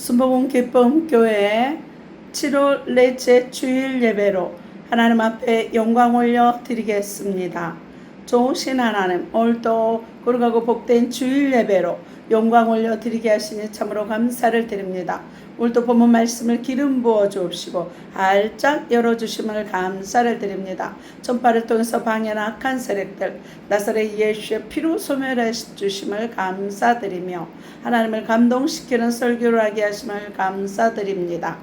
순복음 기쁨 교회 7월 넷째 주일 예배로 하나님 앞에 영광 올려 드리겠습니다. 좋으신 하나님, 오늘도 거룩하고 복된 주일 예배로 영광 올려 드리게 하시니 참으로 감사를 드립니다. 오늘도 본문 말씀을 기름 부어 주옵시고 활짝 열어주심을 감사를 드립니다. 전파를 통해서 방해나 악한 세력들 나사렛 예수의 피로 소멸해 주심을 감사드리며 하나님을 감동시키는 설교를 하게 하심을 감사드립니다.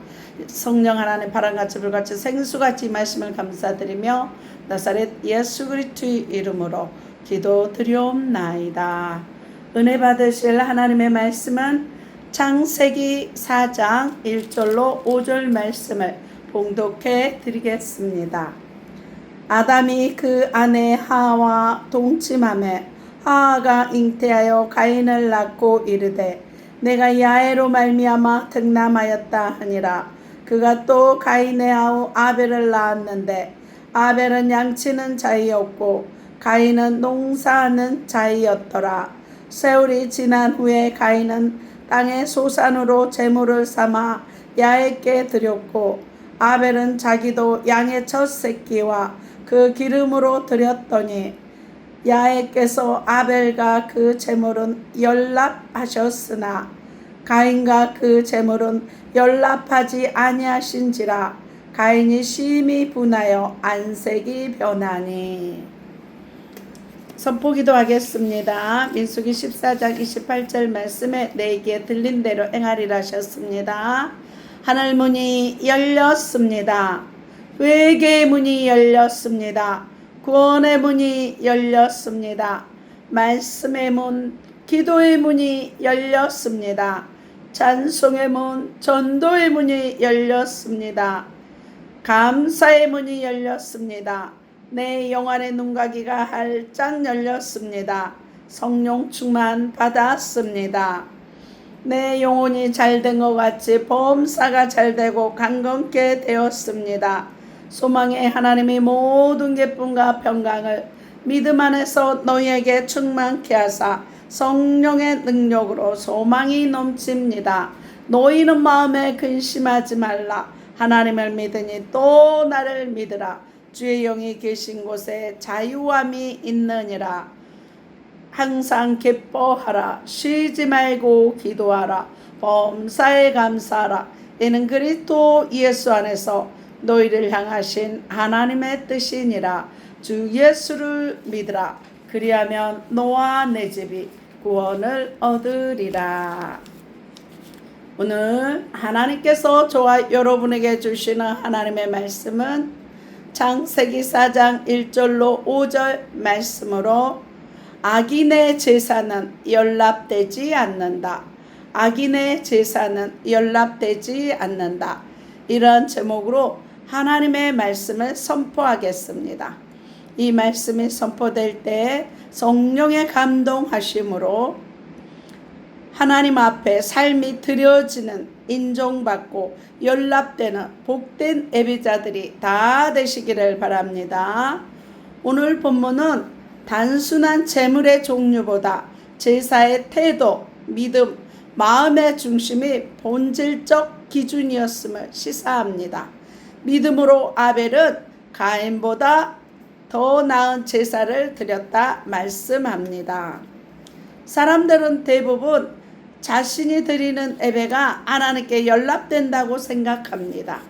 성령 하나님 바람같이 불같이 생수같이 임하심을 감사드리며 나사렛 예수 그리스도의 이름으로 기도드리옵나이다. 은혜 받으실 하나님의 말씀은 창세기 4장 1절로 5절 말씀을 봉독해 드리겠습니다. 아담이 그 아내 하와 동침하매 하와가 잉태하여 가인을 낳고 이르되 내가 야훼로 말미암아 득남하였다 하니라. 그가 또 가인의 아우 아벨을 낳았는데 아벨은 양치는 자이었고 가인은 농사하는 자이었더라. 세월이 지난 후에 가인은 땅의 소산으로 제물을 삼아 야훼께 드렸고 아벨은 자기도 양의 첫 새끼와 그 기름으로 드렸더니 야훼께서 아벨과 그 제물은 연락하셨으나 가인과 그 제물은 연락하지 아니하신지라. 가인이 심히 분하여 안색이 변하니. 선포기도 하겠습니다. 민수기 14장 28절 말씀에 내게 들린 대로 행하리라 하셨습니다. 하늘 문이 열렸습니다. 회개의 문이 열렸습니다. 구원의 문이 열렸습니다. 말씀의 문, 기도의 문이 열렸습니다. 찬송의 문, 전도의 문이 열렸습니다. 감사의 문이 열렸습니다. 내 영안의 눈가기가 활짝 열렸습니다. 성령 충만 받았습니다. 내 영혼이 잘된 것 같이 범사가 잘되고 강건케 되었습니다. 소망의 하나님이 모든 기쁨과 평강을 믿음 안에서 너희에게 충만케 하사 성령의 능력으로 소망이 넘칩니다. 너희는 마음에 근심하지 말라. 하나님을 믿으니 또 나를 믿으라. 주의 영이 계신 곳에 자유함이 있느니라. 항상 기뻐하라. 쉬지 말고 기도하라. 범사에 감사하라. 이는 그리스도 예수 안에서 너희를 향하신 하나님의 뜻이니라. 주 예수를 믿으라. 그리하면 너와 내 집이 구원을 얻으리라. 오늘 하나님께서 저와 여러분에게 주시는 하나님의 말씀은 창세기 4장 1절로 5절 말씀으로 악인의 제사는 연락되지 않는다. 악인의 제사는 연락되지 않는다. 이런 제목으로 하나님의 말씀을 선포하겠습니다. 이 말씀이 선포될 때 성령의 감동하심으로 하나님 앞에 삶이 드려지는 인정받고 연락되는 복된 예배자들이 다 되시기를 바랍니다. 오늘 본문은 단순한 제물의 종류보다 제사의 태도, 믿음, 마음의 중심이 본질적 기준이었음을 시사합니다. 믿음으로 아벨은 가인보다 더 나은 제사를 드렸다 말씀합니다. 사람들은 대부분 자신이 드리는 예배가 하나님께 연락된다고 생각합니다.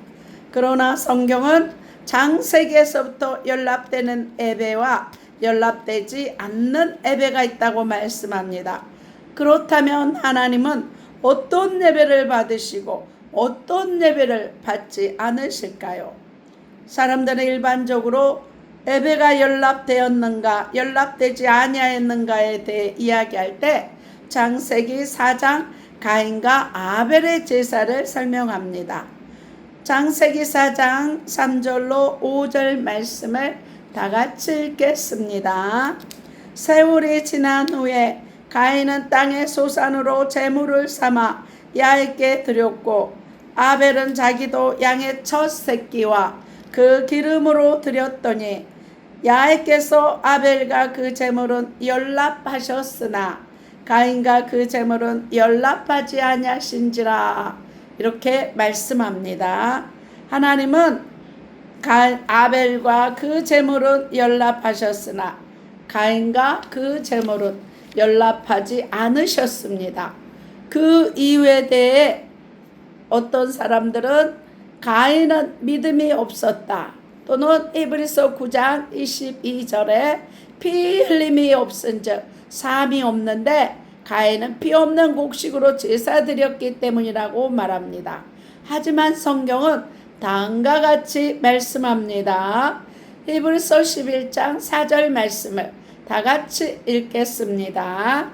그러나 성경은 창세기에서부터 연락되는 예배와 연락되지 않는 예배가 있다고 말씀합니다. 그렇다면 하나님은 어떤 예배를 받으시고 어떤 예배를 받지 않으실까요? 사람들은 일반적으로 예배가 연락되었는가 연락되지 아니하였는가에 대해 이야기할 때 창세기 4장 가인과 아벨의 제사를 설명합니다. 창세기 4장 3절로 5절 말씀을 다 같이 읽겠습니다. 세월이 지난 후에 가인은 땅의 소산으로 제물을 삼아 야훼께 드렸고 아벨은 자기도 양의 첫 새끼와 그 기름으로 드렸더니 야훼께서 아벨과 그 제물은 연락하셨으나 가인과 그 제물은 연락하지 아니하신지라. 이렇게 말씀합니다. 하나님은 아벨과 그 제물은 연락하셨으나 가인과 그 제물은 연락하지 않으셨습니다. 그 이유에 대해 어떤 사람들은 가인은 믿음이 없었다, 또는 히브리서 9장 22절에 피 흘림이 없은즉 삶이 없는데 가인은 피 없는 곡식으로 제사 드렸기 때문이라고 말합니다. 하지만 성경은 다음과 같이 말씀합니다. 히브리서 11장 4절 말씀을 다 같이 읽겠습니다.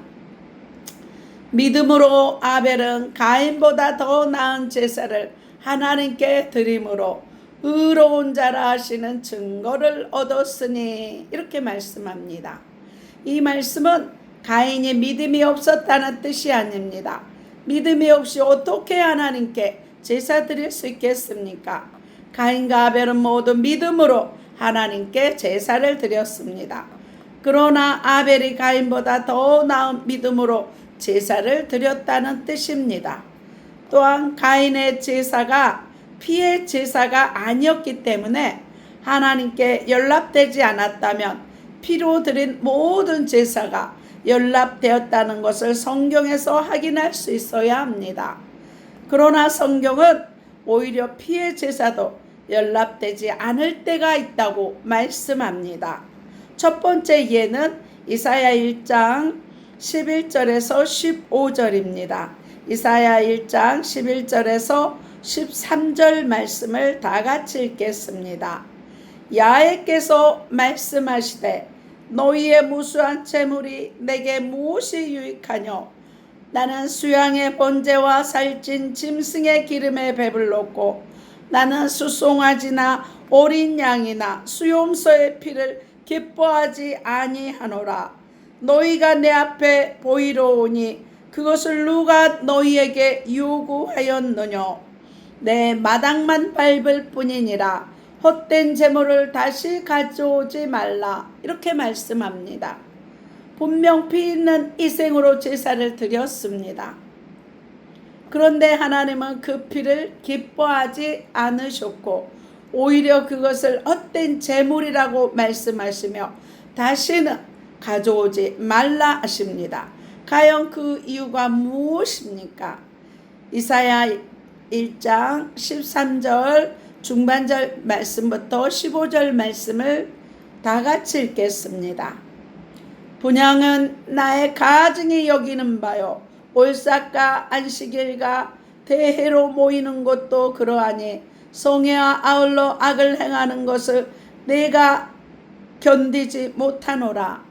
믿음으로 아벨은 가인보다 더 나은 제사를 하나님께 드림으로 의로운 자라 하시는 증거를 얻었으니. 이렇게 말씀합니다. 이 말씀은 가인이 믿음이 없었다는 뜻이 아닙니다. 믿음이 없이 어떻게 하나님께 제사 드릴 수 있겠습니까? 가인과 아벨은 모두 믿음으로 하나님께 제사를 드렸습니다. 그러나 아벨이 가인보다 더 나은 믿음으로 제사를 드렸다는 뜻입니다. 또한 가인의 제사가 피의 제사가 아니었기 때문에 하나님께 연락되지 않았다면 피로 드린 모든 제사가 연락되었다는 것을 성경에서 확인할 수 있어야 합니다. 그러나 성경은 오히려 피의 제사도 연락되지 않을 때가 있다고 말씀합니다. 첫 번째 예는 이사야 1장 11절에서 15절입니다. 이사야 1장 11절에서 13절 말씀을 다 같이 읽겠습니다. 야훼께서 말씀하시되 너희의 무수한 재물이 내게 무엇이 유익하뇨? 나는 수양의 번제와 살찐 짐승의 기름에 배불렀고 나는 수송아지나 어린 양이나 수염소의 피를 기뻐하지 아니하노라. 너희가 내 앞에 보이러 오니 그것을 누가 너희에게 요구하였느뇨? 내 마당만 밟을 뿐이니라. 헛된 제물을 다시 가져오지 말라. 이렇게 말씀합니다. 분명 피 있는 희생으로 제사를 드렸습니다. 그런데 하나님은 그 피를 기뻐하지 않으셨고 오히려 그것을 헛된 제물이라고 말씀하시며 다시는 가져오지 말라 하십니다. 과연 그 이유가 무엇입니까? 이사야 1장 13절 중반절 말씀부터 15절 말씀을 다 같이 읽겠습니다. 분향은 나의 가증이 여기는 바요 올삭과 안식일과 대회로 모이는 것도 그러하니 성회와 아울러 악을 행하는 것을 내가 견디지 못하노라.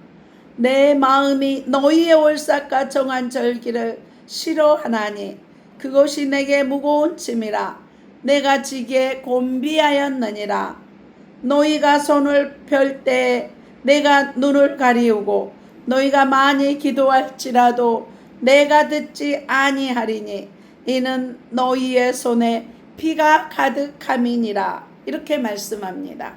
내 마음이 너희의 올삭과 정한 절기를 싫어하나니 그것이 내게 무거운 짐이라. 내가 지게 곤비하였느니라. 너희가 손을 펼 때에 내가 눈을 가리우고 너희가 많이 기도할지라도 내가 듣지 아니하리니 이는 너희의 손에 피가 가득함이니라. 이렇게 말씀합니다.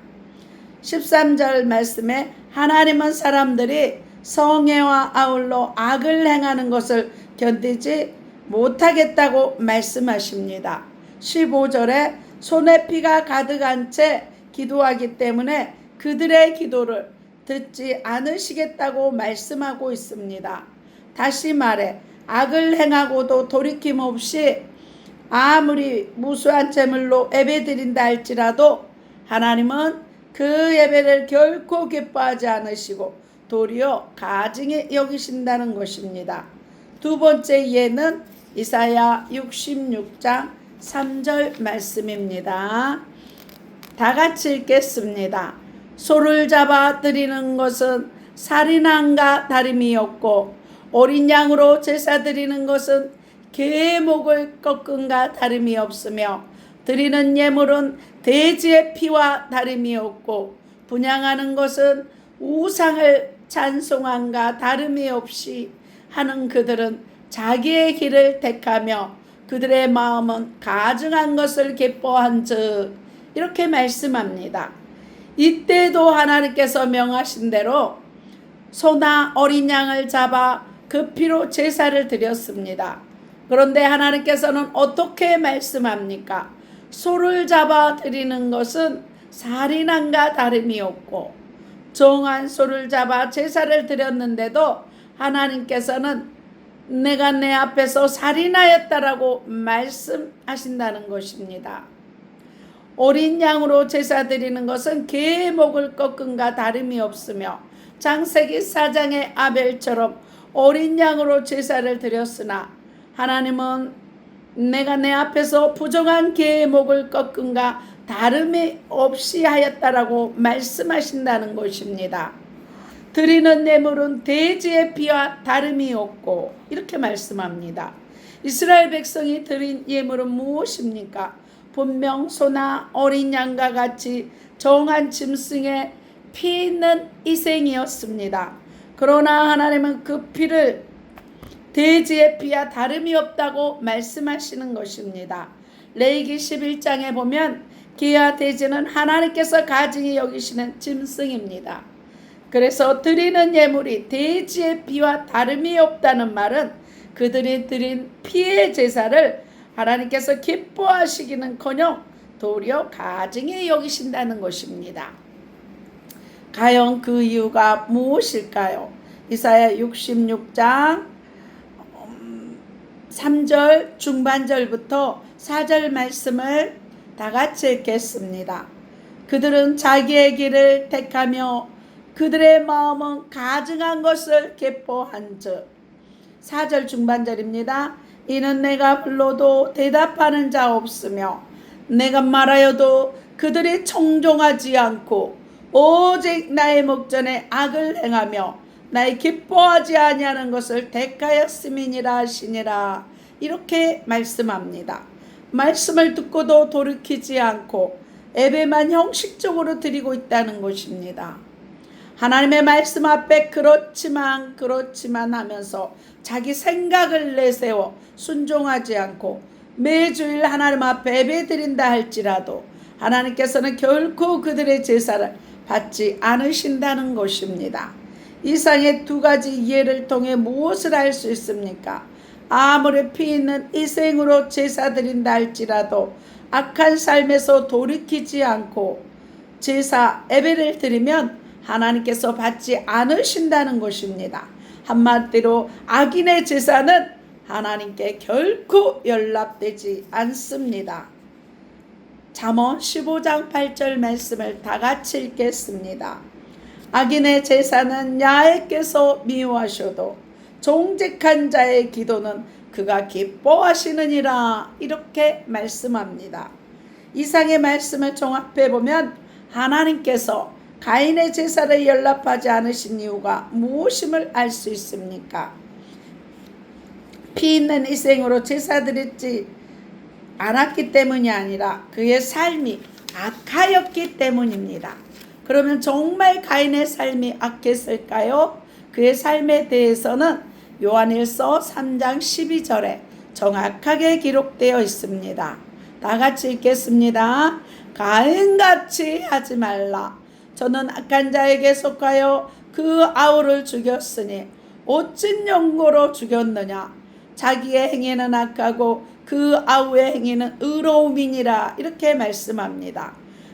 13절 말씀에 하나님은 사람들이 성애와 아울러 악을 행하는 것을 견디지 못하겠다고 말씀하십니다. 15절에 손에 피가 가득한 채 기도하기 때문에 그들의 기도를 듣지 않으시겠다고 말씀하고 있습니다. 다시 말해 악을 행하고도 돌이킴 없이 아무리 무수한 제물로 예배드린다 할지라도 하나님은 그 예배를 결코 기뻐하지 않으시고 도리어 가증히 여기신다는 것입니다. 두 번째 예는 이사야 66장 3절 말씀입니다. 다 같이 읽겠습니다. 소를 잡아 드리는 것은 살인함과 다름이 없고 어린 양으로 제사 드리는 것은 개의 목을 꺾음과 다름이 없으며 드리는 예물은 돼지의 피와 다름이 없고 분향하는 것은 우상을 찬송함과 다름이 없이 하는 그들은 자기의 길을 택하며 그들의 마음은 가증한 것을 기뻐한즉. 이렇게 말씀합니다. 이때도 하나님께서 명하신 대로 소나 어린 양을 잡아 그 피로 제사를 드렸습니다. 그런데 하나님께서는 어떻게 말씀합니까? 소를 잡아 드리는 것은 살인함과 다름이 없고, 정한 소를 잡아 제사를 드렸는데도 하나님께서는 내가 내 앞에서 살인하였다라고 말씀하신다는 것입니다. 어린 양으로 제사 드리는 것은 개의 목을 꺾음과 다름이 없으며, 창세기 4장의 아벨처럼 어린 양으로 제사를 드렸으나 하나님은 내가 내 앞에서 부정한 개의 목을 꺾음과 다름이 없이 하였다라고 말씀하신다는 것입니다. 드리는 예물은 돼지의 피와 다름이 없고, 이렇게 말씀합니다. 이스라엘 백성이 드린 예물은 무엇입니까? 분명 소나 어린 양과 같이 정한 짐승의 피 있는 희생이었습니다. 그러나 하나님은 그 피를 돼지의 피와 다름이 없다고 말씀하시는 것입니다. 레위기 11장에 보면 개와 돼지는 하나님께서 가증히 여기시는 짐승입니다. 그래서 드리는 예물이 돼지의 피와 다름이 없다는 말은 그들이 드린 피의 제사를 하나님께서 기뻐하시기는커녕 도리어 가증히 여기신다는 것입니다. 과연 그 이유가 무엇일까요? 이사야 66장 3절 중반절부터 4절 말씀을 다 같이 읽겠습니다. 그들은 자기의 길을 택하며 그들의 마음은 가증한 것을 기뻐한즉. 4절 중반절입니다. 이는 내가 불러도 대답하는 자 없으며 내가 말하여도 그들이 청종하지 않고 오직 나의 목전에 악을 행하며 나의 기뻐하지 아니하는 것을 택하였음이니라 하시니라. 이렇게 말씀합니다. 말씀을 듣고도 돌이키지 않고 예배만 형식적으로 드리고 있다는 것입니다. 하나님의 말씀 앞에 그렇지만 하면서 자기 생각을 내세워 순종하지 않고 매주일 하나님 앞에 예배드린다 할지라도 하나님께서는 결코 그들의 제사를 받지 않으신다는 것입니다. 이상의 두 가지 예를 통해 무엇을 알 수 있습니까? 아무리 피 있는 희생으로 제사 드린다 할지라도 악한 삶에서 돌이키지 않고 제사 예배를 드리면 하나님께서 받지 않으신다는 것입니다. 한마디로 악인의 제사는 하나님께 결코 연락되지 않습니다. 잠언 15장 8절 말씀을 다 같이 읽겠습니다. 악인의 제사는 야훼께서 미워하셔도 정직한 자의 기도는 그가 기뻐하시느니라. 이렇게 말씀합니다. 이상의 말씀을 종합해 보면 하나님께서 가인의 제사를 연락하지 않으신 이유가 무엇임을 알 수 있습니까? 피 있는 희생으로 제사 드리지 않았기 때문이 아니라 그의 삶이 악하였기 때문입니다. 그러면 정말 가인의 삶이 악했을까요? 그의 삶에 대해서는 요한일서 3장 12절에 정확하게 기록되어 있습니다. 다 같이 읽겠습니다. 가인같이 하지 말라. 저는 악한 자에게 속하여 그 아우를 죽였으니 어찐 용고로 죽였느냐. 자기의 행위는 악하고 그 아우의 행위는 의로움이니라. 이렇게 말씀합니다.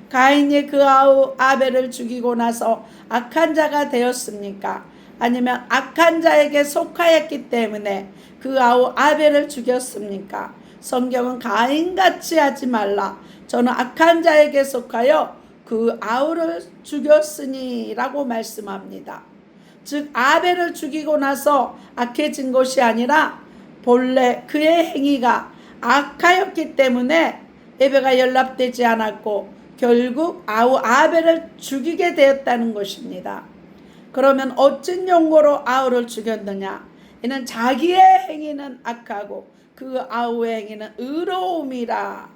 가인이 그 아우 아벨을 죽이고 나서 악한 자가 되었습니까? 아니면 악한 자에게 속하였기 때문에 그 아우 아벨을 죽였습니까? 성경은 가인같이 하지 말라. 저는 악한 자에게 속하여 그 아우를 죽였으니 라고 말씀합니다. 즉 아벨을 죽이고 나서 악해진 것이 아니라 본래 그의 행위가 악하였기 때문에 예배가 연락되지 않았고 결국 아우 아벨을 죽이게 되었다는 것입니다. 그러면 어쩐 용고로 아우를 죽였느냐? 이는 자기의 행위는 악하고 그 아우의 행위는 의로움이라.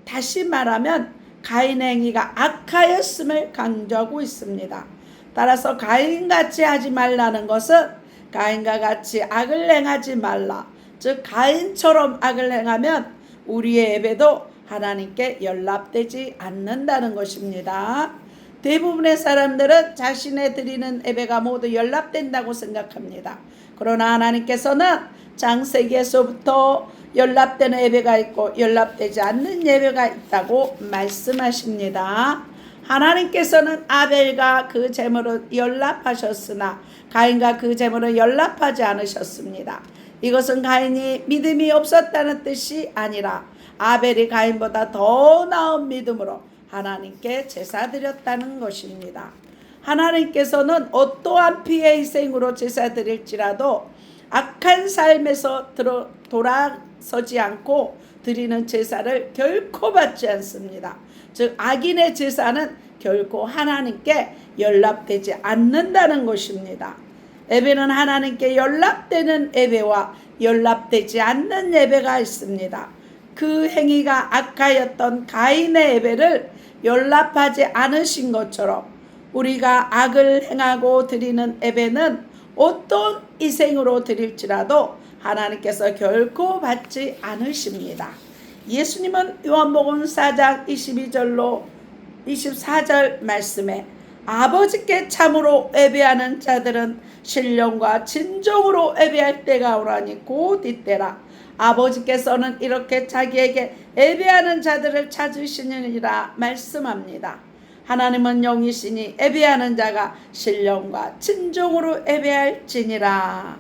다시 말하면 가인의 행위가 악하였음을 강조하고 있습니다. 따라서 가인같이 하지 말라는 것은 가인과 같이 악을 행하지 말라. 즉 가인처럼 악을 행하면 우리의 예배도 하나님께 연락되지 않는다는 것입니다. 대부분의 사람들은 자신의 드리는 예배가 모두 연락된다고 생각합니다. 그러나 하나님께서는 창세기에서부터 연락되는 예배가 있고 연락되지 않는 예배가 있다고 말씀하십니다. 하나님께서는 아벨과 그 제물을 연락하셨으나 가인과 그 제물을 연락하지 않으셨습니다. 이것은 가인이 믿음이 없었다는 뜻이 아니라 아벨이 가인보다 더 나은 믿음으로 하나님께 제사 드렸다는 것입니다. 하나님께서는 어떠한 피의 희생으로 제사 드릴지라도 악한 삶에서 돌아서지 않고 드리는 제사를 결코 받지 않습니다. 즉 악인의 제사는 결코 하나님께 연락되지 않는다는 것입니다. 예배는 하나님께 연락되는 예배와 연락되지 않는 예배가 있습니다. 그 행위가 악하였던 가인의 예배를 연락하지 않으신 것처럼 우리가 악을 행하고 드리는 예배는 어떤 희생으로 드릴지라도 하나님께서 결코 받지 않으십니다. 예수님은 요한복음 4장 22절로 24절 말씀에 아버지께 참으로 예배하는 자들은 신령과 진정으로 예배할 때가 오라니 곧 이때라. 아버지께서는 이렇게 자기에게 예배하는 자들을 찾으시느니라 말씀합니다. 하나님은 영이시니 예배하는 자가 신령과 진정으로 예배할지니라.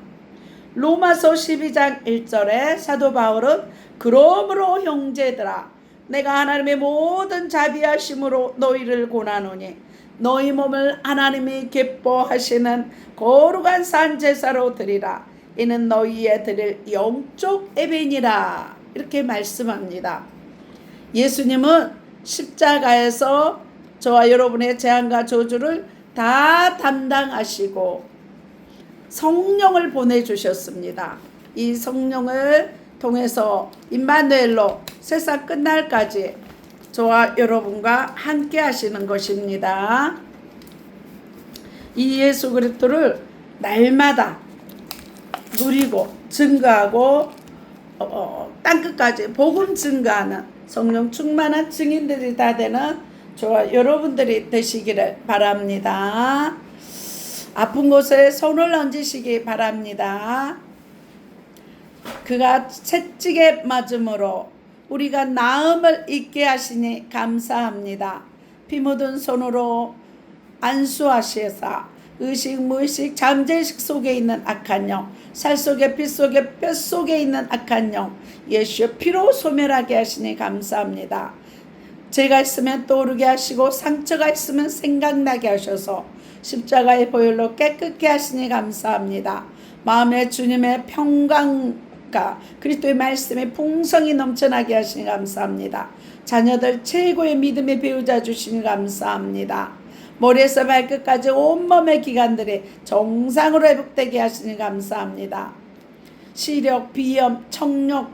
로마서 12장 1절에 사도 바울은 그러므로 형제들아 내가 하나님의 모든 자비하심으로 너희를 권하노니 너희 몸을 하나님이 기뻐하시는 거룩한 산 제사로 드리라. 이는 너희의 드릴 영적 예배니라. 이렇게 말씀합니다. 예수님은 십자가에서 저와 여러분의 재앙과 저주를 다 담당하시고 성령을 보내주셨습니다. 이 성령을 통해서 임마누엘로 세상 끝날까지 저와 여러분과 함께 하시는 것입니다. 이 예수 그리스도를 날마다 누리고 증거하고 땅끝까지 복음 증거하는 성령 충만한 증인들이 다 되는 저와 여러분들이 되시기를 바랍니다. 아픈 곳에 손을 얹으시기 바랍니다. 그가 채찍에 맞음으로 우리가 나음을 잊게 하시니 감사합니다. 피 묻은 손으로 안수하시사 의식 무의식 잠재의식 속에 있는 악한 영, 살 속에 피 속에 뼈 속에 있는 악한 영 예수의 피로 소멸하게 하시니 감사합니다. 죄가 있으면 떠오르게 하시고 상처가 있으면 생각나게 하셔서 십자가의 보혈로 깨끗게 하시니 감사합니다. 마음에 주님의 평강과 그리스도의 말씀의 풍성이 넘쳐나게 하시니 감사합니다. 자녀들 최고의 믿음의 배우자 주시니 감사합니다. 머리에서 발끝까지 온몸의 기관들이 정상으로 회복되게 하시니 감사합니다. 시력, 비염, 청력,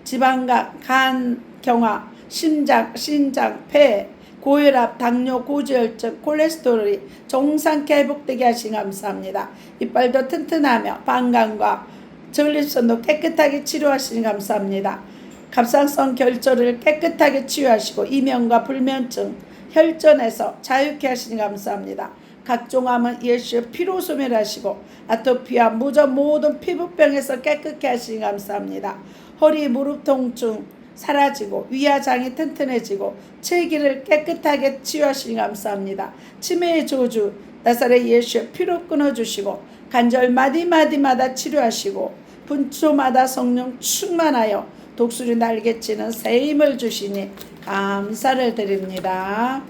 지방각, 간, 경화, 심장, 신장, 폐, 고혈압, 당뇨, 고지혈증, 콜레스테롤이 정상케 회복되게 하시니 감사합니다. 이빨도 튼튼하며 방광과 전립선도 깨끗하게 치료하시니 감사합니다. 갑상선 결절을 깨끗하게 치유하시고 이명과 불면증, 혈전에서 자유케 하시니 감사합니다. 각종 암은 예수의 피로 소멸하시고 아토피와 무전 모든 피부병에서 깨끗게 하시니 감사합니다. 허리 무릎 통증 사라지고 위아장이 튼튼해지고 체기를 깨끗하게 치유하시니 감사합니다. 치매의 저주 나사렛 예수의 피로 끊어주시고 관절 마디마디마다 치료하시고 분초마다 성령 충만하여 독수리 날개치는 새 힘을 주시니 감사를 드립니다.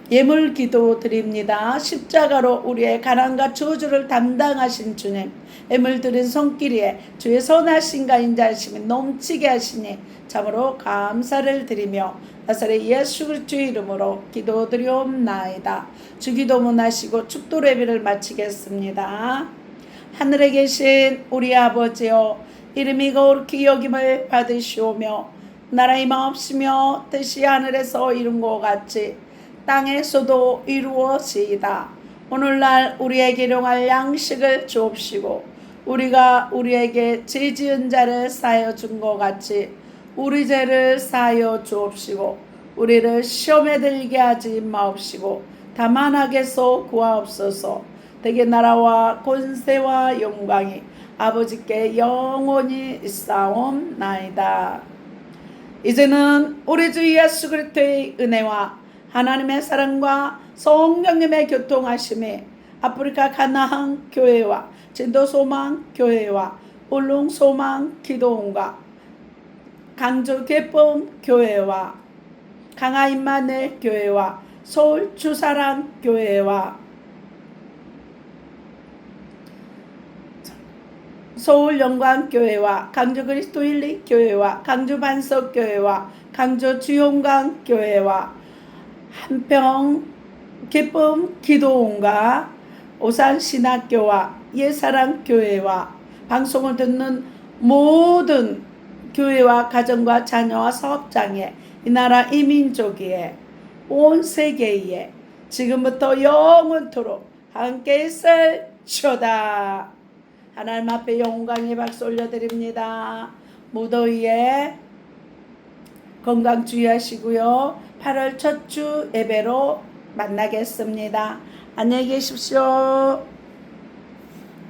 예물 기도 드립니다. 십자가로 우리의 가난과 저주를 담당하신 주님, 예물 드린 손길에 주의 선하심과 인자하심이 넘치게 하시니 참으로 감사를 드리며 나사렛 예수 그리스도의 이름으로 기도드리옵나이다. 주기도문 하시고 축도 예배를 마치겠습니다. 하늘에 계신 우리 아버지여, 이름이 거룩히 여김을 받으시오며 나라의 마옵시며 뜻이 하늘에서 이룬 것 같이 땅에서도 이루어지이다. 오늘날 우리에게 일용할 양식을 주옵시고 우리가 우리에게 죄 지은 자를 사하여 준 것 같이 우리 죄를 사하여 주옵시고 우리를 시험에 들게 하지 마옵시고 다만 악에서 구하옵소서. 대개 나라와 권세와 영광이 아버지께 영원히 있사옵나이다. 이제는 우리 주 예수 그리스도의 은혜와 하나님의 사랑과 성령님의 교통하심이 아프리카 가나안 교회와 진도소망 교회와 울릉소망 기도원과 강주 기쁨 교회와 강화 임마누엘 교회와 서울 주사랑 교회와 서울 영광교회와 강주 그리스도인리 교회와 강주 반석교회와 강주 주용강 교회와 한평 기쁨 기도원과 오산 신학교와 예사랑 교회와 방송을 듣는 모든 교회와 가정과 자녀와 사업장에 이 나라 이민족에 온 세계에 지금부터 영원토록 함께 있을지어다. 하나님 앞에 영광의 박수 올려드립니다. 무더위에 건강 주의하시고요. 8월 첫 주 예배로 만나겠습니다. 안녕히 계십시오.